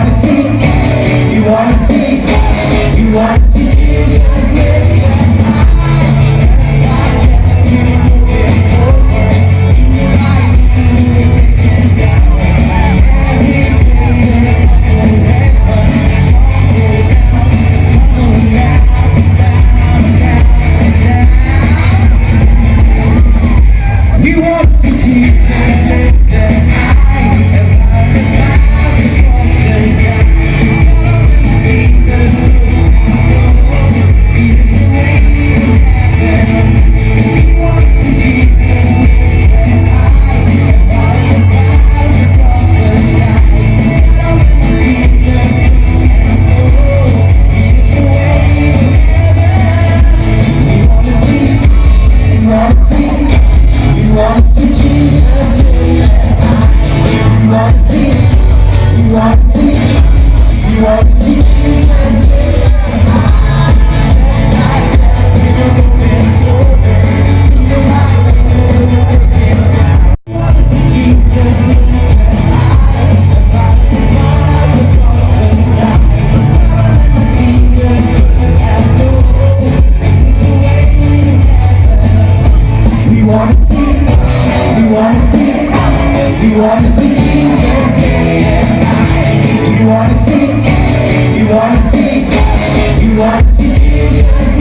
wanna see, you wanna see, you wanna see Jesus. We want to see Jesus lifted high above the clouds across the sky. Jesus, He is the way to heaven. We want to see Jesus lifted high above the clouds across the sky. Jesus, He is the way to heaven. We want to see, we want to see. You wanna see Jesus lifted high. You wanna see, you wanna see, you wanna see Jesus lifted high. You wanna see Jesus lifted high above the clouds across the sky. Jesus has no hope, He's the way to heaven. We wanna see. You wanna see, you wanna see Jesus lifted high. You wanna see, you wanna see, you wanna see Jesus.